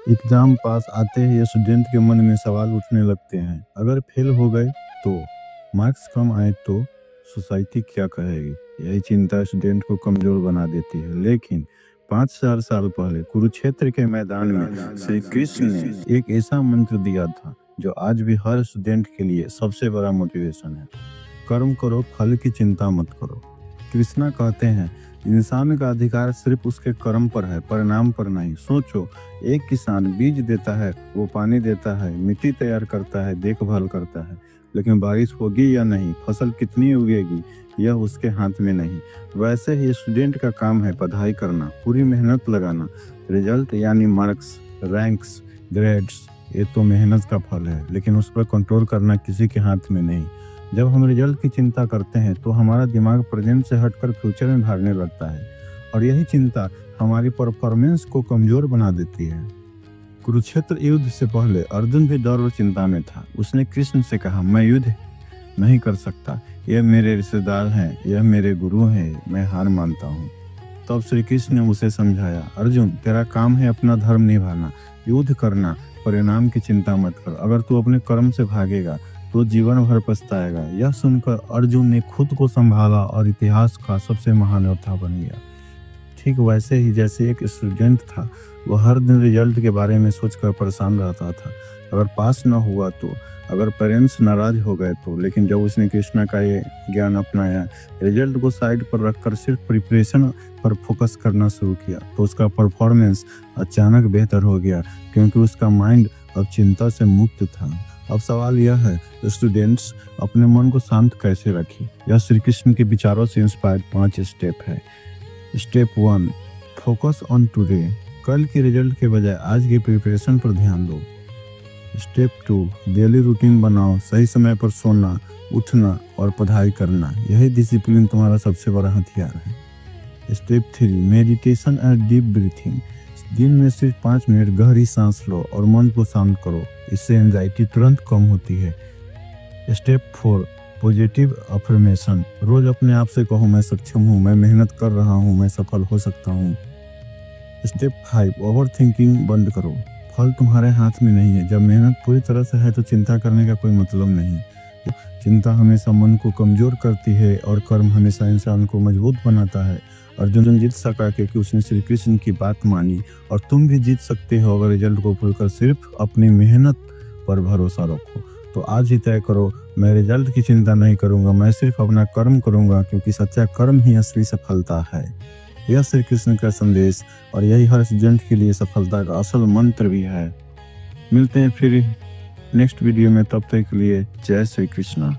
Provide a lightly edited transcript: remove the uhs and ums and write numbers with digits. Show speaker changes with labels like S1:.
S1: Exam पास आते ही student के मन में सवाल उठने लगते हैं, अगर फेल हो गए तो, मार्क्स कम आए तो सोसाइटी क्या कहेगी। यही चिंता स्टूडेंट को कमजोर बना देती है। लेकिन 5,000 साल पहले कुरुक्षेत्र के मैदान में श्री कृष्ण ने एक ऐसा मंत्र दिया था जो आज भी हर स्टूडेंट के लिए सबसे बड़ा मोटिवेशन है। कर्म करो, फल की चिंता मत करो। कृष्णा कहते हैं, इंसान का अधिकार सिर्फ उसके कर्म पर है, परिणाम पर नहीं। सोचो, एक किसान बीज देता है, वो पानी देता है, मिट्टी तैयार करता है, देखभाल करता है, लेकिन बारिश होगी या नहीं, फसल कितनी उगेगी, यह उसके हाथ में नहीं। वैसे ही स्टूडेंट का काम है पढ़ाई करना, पूरी मेहनत लगाना। रिजल्ट यानी मार्क्स, रैंक्स, ग्रेड्स, ये तो मेहनत का फल है, लेकिन उस पर कंट्रोल करना किसी के हाथ में नहीं। जब हम रिजल्ट की चिंता करते हैं तो हमारा दिमाग प्रेजेंट से हटकर फ्यूचर में भागने लगता है, और यही चिंता हमारी परफॉर्मेंस को कमजोर बना देती है। कुरुक्षेत्र युद्ध से पहले अर्जुन भी डर और चिंता में था। उसने कृष्ण से कहा, मैं युद्ध नहीं कर सकता, यह मेरे रिश्तेदार हैं, यह मेरे गुरु हैं, मैं हार मानता हूँ। तब श्री कृष्ण ने उसे समझाया, अर्जुन, तेरा काम है अपना धर्म निभाना, युद्ध करना, परिणाम की चिंता मत कर। अगर तू अपने कर्म से भागेगा तो जीवन भर पछताएगा। यह सुनकर अर्जुन ने खुद को संभाला और इतिहास का सबसे महान योद्धा बन गया। ठीक वैसे ही जैसे एक स्टूडेंट था, वह हर दिन रिजल्ट के बारे में सोचकर परेशान रहता था। अगर पास न हुआ तो, अगर पेरेंट्स नाराज हो गए तो, लेकिन जब उसने कृष्णा का ये ज्ञान अपनाया, रिजल्ट को साइड पर रखकर सिर्फ प्रिपरेशन पर फोकस करना शुरू किया, तो उसका परफॉर्मेंस अचानक बेहतर हो गया, क्योंकि उसका माइंड अब चिंता से मुक्त था। अब सवाल यह है, स्टूडेंट्स अपने मन को शांत कैसे रखें। यह श्री कृष्ण के विचारों से इंस्पायर्ड 5 स्टेप है। Step 1, focus on today. कल के रिजल्ट के बजाय आज की प्रिपरेशन पर ध्यान दो। स्टेप 2, डेली रूटीन बनाओ, सही समय पर सोना, उठना और पढ़ाई करना। यही डिसिप्लिन तुम्हारा सबसे बड़ा हथियार है। Step 3, meditation and deep breathing. दिन में सिर्फ 5 मिनट गहरी सांस लो और मन को शांत करो, इससे एंजाइटी तुरंत कम होती है। Step 4, positive affirmation. रोज अपने आप से कहो, मैं सक्षम हूँ, मैं मेहनत कर रहा हूँ, मैं सफल हो सकता हूँ। स्टेप 5, ओवर थिंकिंग बंद करो। फल तुम्हारे हाथ में नहीं है। जब मेहनत पूरी तरह से है तो चिंता करने का कोई मतलब नहीं। चिंता हमेशा मन को कमजोर करती है और कर्म हमेशा इंसान को मजबूत बनाता है। अर्जुन जीत सका क्योंकि उसने श्री कृष्ण की बात मानी, और तुम भी जीत सकते हो अगर रिजल्ट को भूलकर सिर्फ अपनी मेहनत पर भरोसा रखो। तो आज ही तय करो, मैं रिजल्ट की चिंता नहीं करूंगा, मैं सिर्फ अपना कर्म करूंगा, क्योंकि सच्चा कर्म ही असली सफलता है। यह श्री कृष्ण का संदेश, और यही हर स्टूडेंट के लिए सफलता का असल मंत्र भी है। मिलते हैं फिर नेक्स्ट वीडियो में, तब तक के लिए जय श्री कृष्णा।